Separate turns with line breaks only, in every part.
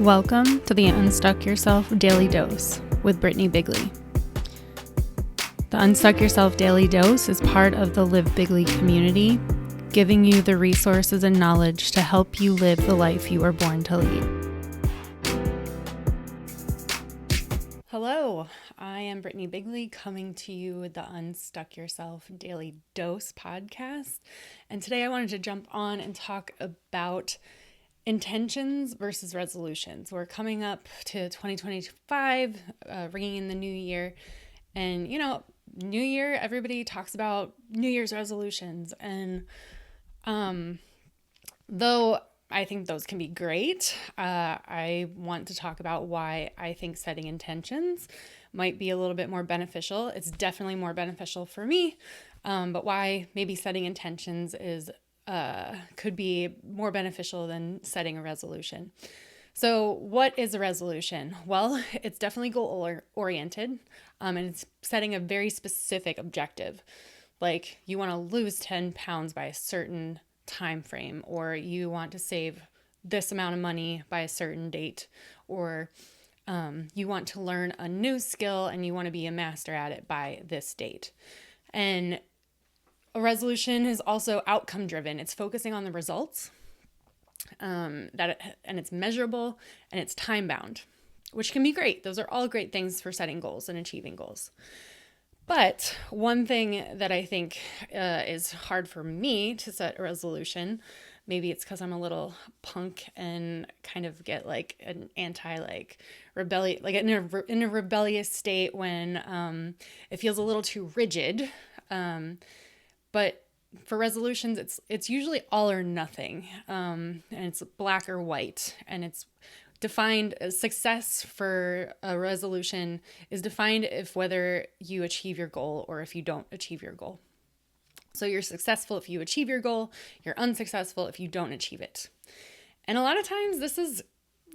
Welcome to the Unstuck Yourself Daily Dose with Brittany Bigley. The Unstuck Yourself Daily Dose is part of the Live Bigley community, giving you the resources and knowledge to help you live the life you were born to lead. Hello, I am Brittany Bigley coming to you with the Unstuck Yourself Daily Dose podcast. And today I wanted to jump on and talk about intentions versus resolutions. We're coming up to 2025, ringing in the new year. And, new year, everybody talks about New Year's resolutions. And though I think those can be great, I want to talk about why I think setting intentions might be a little bit more beneficial. It's definitely more beneficial for me, but why maybe setting intentions could be more beneficial than setting a resolution. So what is a resolution? Well, it's definitely goal-oriented, and it's setting a very specific objective. Like you want to lose 10 pounds by a certain time frame, or you want to save this amount of money by a certain date, or you want to learn a new skill and you want to be a master at it by this date. And a resolution is also outcome driven. It's focusing on the results, and it's measurable and it's time bound, which can be great. Those are all great things for setting goals and achieving goals. But one thing that I think is hard for me to set a resolution, maybe it's because I'm a little punk and kind of get like an rebellious, like in a rebellious state when it feels a little too rigid. But for resolutions, it's usually all or nothing, and it's black or white, and it's defined as success for a resolution is defined if whether you achieve your goal or if you don't achieve your goal. So you're successful if you achieve your goal, you're unsuccessful if you don't achieve it. And a lot of times this is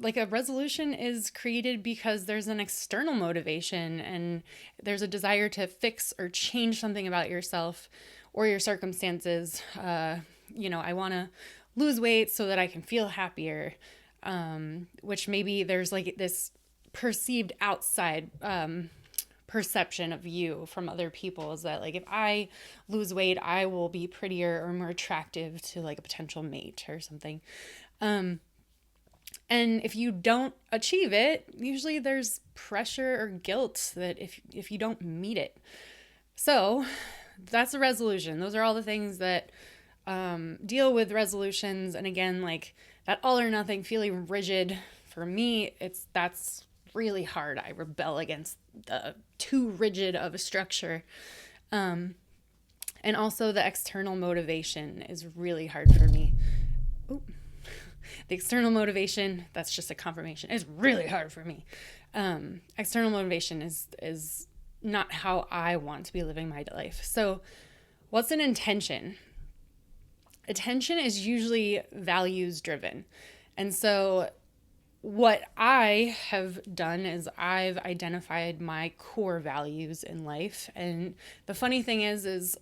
like a resolution is created because there's an external motivation and there's a desire to fix or change something about yourself or your circumstances. I want to lose weight so that I can feel happier. Which maybe there's like this perceived outside perception of you from other people is that like if I lose weight, I will be prettier or more attractive to like a potential mate or something. And if you don't achieve it, usually there's pressure or guilt that if you don't meet it. So that's a resolution. Those are all the things that deal with resolutions. And again, like that all or nothing, feeling rigid, for me, that's really hard. I rebel against the too rigid of a structure. And also the external motivation is really hard for me. Ooh. The external motivation, that's just a confirmation, is really hard for me. External motivation is not how I want to be living my life. So what's an intention? Attention is usually values driven. And so what I have done is I've identified my core values in life. And the funny thing is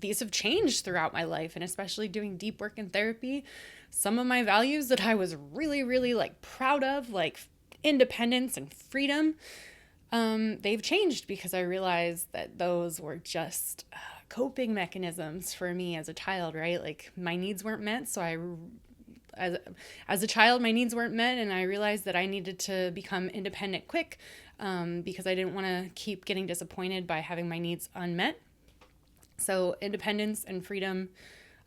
these have changed throughout my life, and especially doing deep work in therapy. Some of my values that I was really, really like proud of, like independence and freedom, they've changed because I realized that those were just coping mechanisms for me as a child, right? Like my needs weren't met. So as a child, my needs weren't met. And I realized that I needed to become independent quick because I didn't want to keep getting disappointed by having my needs unmet. So independence and freedom,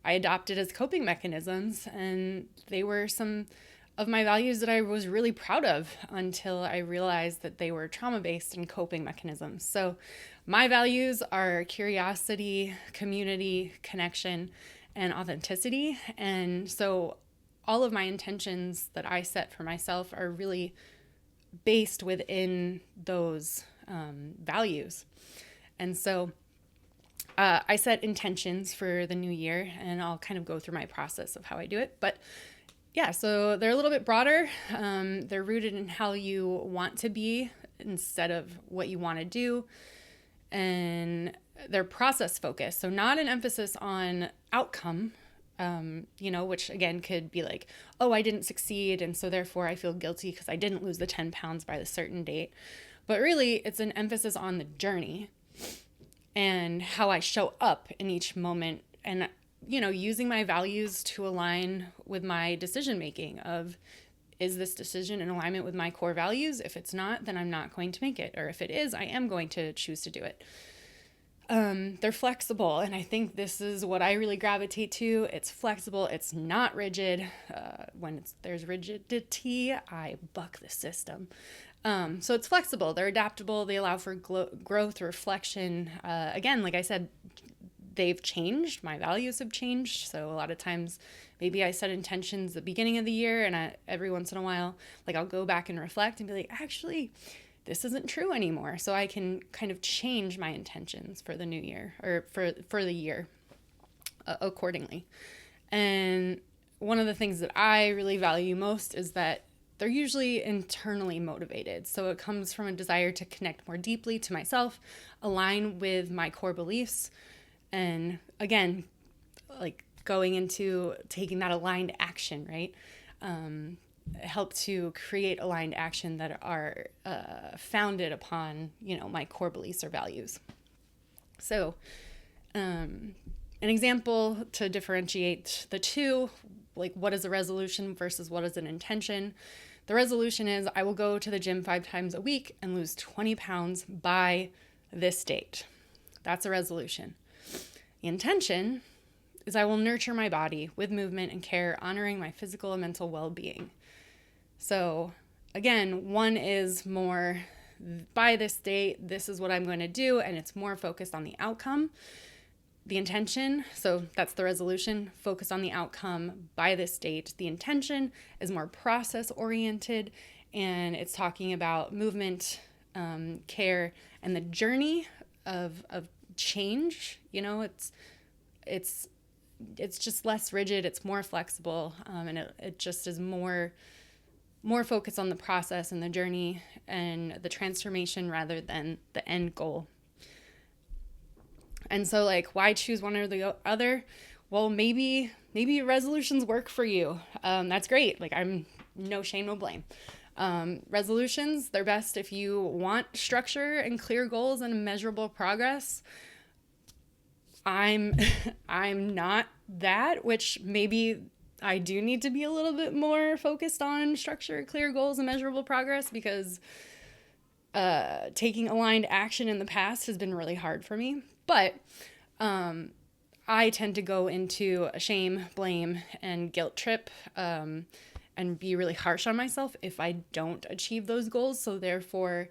I adopted as coping mechanisms, and they were some of my values that I was really proud of until I realized that they were trauma-based and coping mechanisms. So my values are curiosity, community, connection, and authenticity. And so all of my intentions that I set for myself are really based within those values. And so I set intentions for the new year, and I'll kind of go through my process of how I do it. But yeah, so they're a little bit broader. They're rooted in how you want to be instead of what you want to do. And they're process focused. So not an emphasis on outcome, which again could be like, oh, I didn't succeed, and so therefore I feel guilty because I didn't lose the 10 pounds by the certain date. But really, it's an emphasis on the journey and how I show up in each moment, and using my values to align with my decision making of, is this decision in alignment with my core values? If it's not, then I'm not going to make it. Or if it is, I am going to choose to do it. They're flexible. And I think this is what I really gravitate to. It's flexible. It's not rigid. When there's rigidity, I buck the system. So it's flexible. They're adaptable. They allow for growth, reflection. Again, like I said, they've changed. My values have changed. So a lot of times, maybe I set intentions at the beginning of the year, and every once in a while, like I'll go back and reflect and be like, actually, this isn't true anymore. So I can kind of change my intentions for the new year, or for the year accordingly. And one of the things that I really value most is that they're usually internally motivated. So it comes from a desire to connect more deeply to myself, align with my core beliefs, and again, like going into taking that aligned action, right? Help to create aligned action that are founded upon, my core beliefs or values. So an example to differentiate the two, like what is a resolution versus what is an intention. The resolution is, I will go to the gym 5 times a week and lose 20 pounds by this date. That's a resolution. The intention is, I will nurture my body with movement and care, honoring my physical and mental well-being. So again, one is more, by this date, this is what I'm going to do, and it's more focused on the outcome. The intention, so that's the resolution, focus on the outcome by this date. The intention is more process-oriented, and it's talking about movement, care, and the journey of change. It's just less rigid, it's more flexible, and it just is more focused on the process and the journey and the transformation rather than the end goal. And so, like, why choose one or the other? Well, maybe resolutions work for you. That's great. Like, I'm no shame, no blame. Resolutions, they're best if you want structure and clear goals and measurable progress. I'm not that, which maybe I do need to be a little bit more focused on structure, clear goals, and measurable progress, because taking aligned action in the past has been really hard for me. But I tend to go into a shame, blame, and guilt trip, and be really harsh on myself if I don't achieve those goals. So therefore,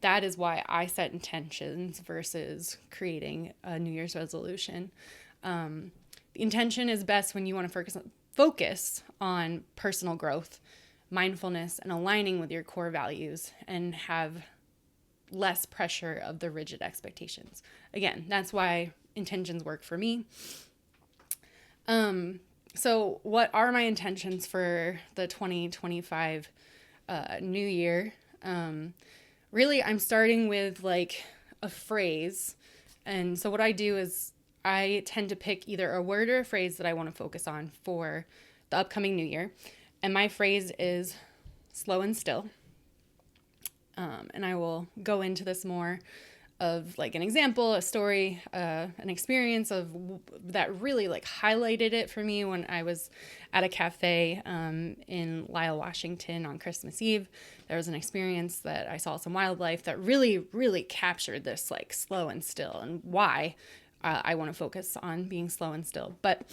that is why I set intentions versus creating a New Year's resolution. The intention is best when you want to focus on personal growth, mindfulness, and aligning with your core values, and have less pressure of the rigid expectations. Again, that's why intentions work for me. So what are my intentions for the 2025 new year? Really, I'm starting with like a phrase. And so what I do is I tend to pick either a word or a phrase that I want to focus on for the upcoming new year. And my phrase is slow and still. And I will go into this more of like an example, a story, an experience of that really like highlighted it for me when I was at a cafe in Lyle, Washington on Christmas Eve. There was an experience that I saw some wildlife that really, really captured this like slow and still, and why I want to focus on being slow and still. But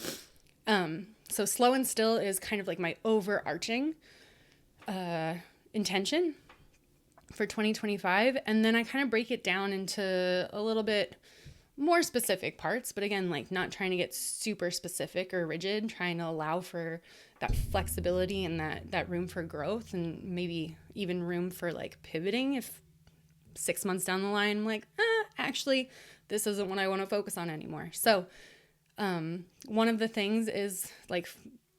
so slow and still is kind of like my overarching intention for 2025. And then I kind of break it down into a little bit more specific parts, but again, like not trying to get super specific or rigid, trying to allow for that flexibility and that room for growth, and maybe even room for like pivoting if 6 months down the line, I'm like, actually, this isn't what I want to focus on anymore. So one of the things is like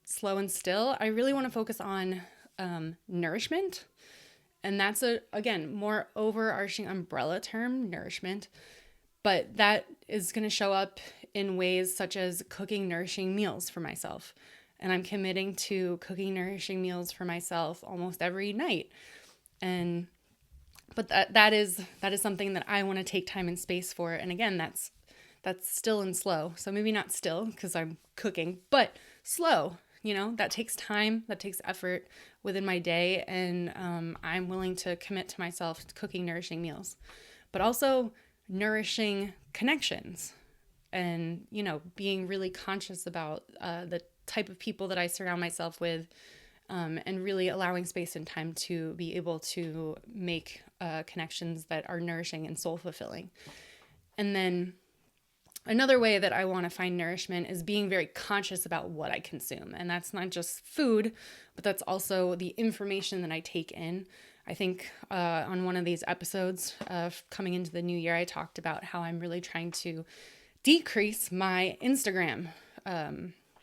slow and still. I really want to focus on nourishment. And that's again, more overarching umbrella term, nourishment. But that is going to show up in ways such as cooking nourishing meals for myself. And I'm committing to cooking nourishing meals for myself almost every night. But that is something that I want to take time and space for. And again, that's still and slow. So maybe not still because I'm cooking, but slow. That takes time, that takes effort within my day. And I'm willing to commit to myself to cooking nourishing meals, but also nourishing connections and, being really conscious about the type of people that I surround myself with, and really allowing space and time to be able to make connections that are nourishing and soul fulfilling. And then another way that I want to find nourishment is being very conscious about what I consume. And that's not just food, but that's also the information that I take in. I think on one of these episodes coming into the new year, I talked about how I'm really trying to decrease my Instagram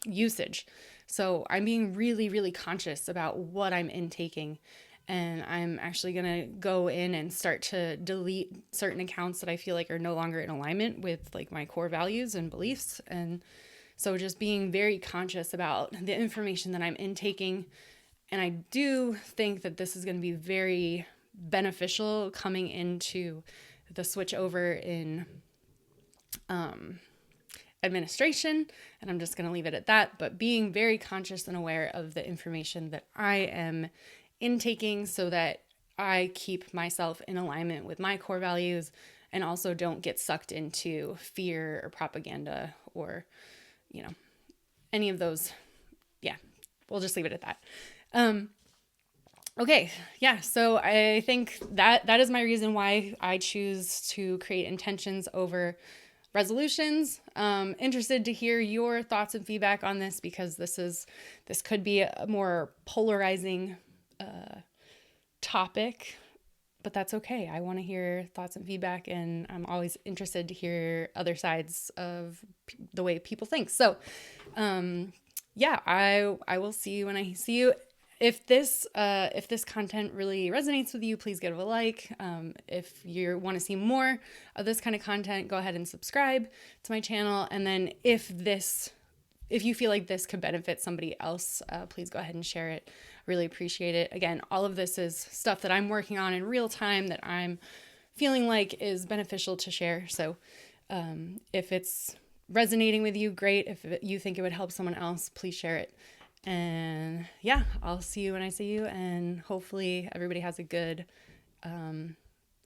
usage. So I'm being really, really conscious about what I'm intaking. And I'm actually going to go in and start to delete certain accounts that I feel like are no longer in alignment with like my core values and beliefs. And so just being very conscious about the information that I'm intaking. And I do think that this is going to be very beneficial coming into the switch over in administration. And I'm just going to leave it at that. But being very conscious and aware of the information that I am intaking so that I keep myself in alignment with my core values and also don't get sucked into fear or propaganda or, any of those. Yeah, we'll just leave it at that. Okay. Yeah. So I think that is my reason why I choose to create intentions over resolutions. Interested to hear your thoughts and feedback on this because this could be a more polarizing topic, but that's okay. I want to hear thoughts and feedback, and I'm always interested to hear other sides of the way people think. So, yeah, I will see you when I see you. If this content really resonates with you, please give it a like. If you want to see more of this kind of content, go ahead and subscribe to my channel. And then if you feel like this could benefit somebody else, please go ahead and share it. Really appreciate it. Again, all of this is stuff that I'm working on in real time that I'm feeling like is beneficial to share. So if it's resonating with you, great. If you think it would help someone else, please share it. And yeah, I'll see you when I see you. And hopefully everybody has a good,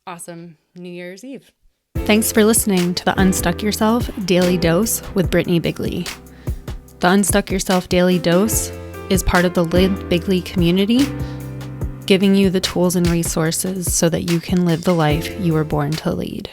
awesome New Year's Eve. Thanks for listening to the Unstuck Yourself Daily Dose with Brittany Bigley. The Unstuck Yourself Daily Dose is part of the Live Bigley community, giving you the tools and resources so that you can live the life you were born to lead.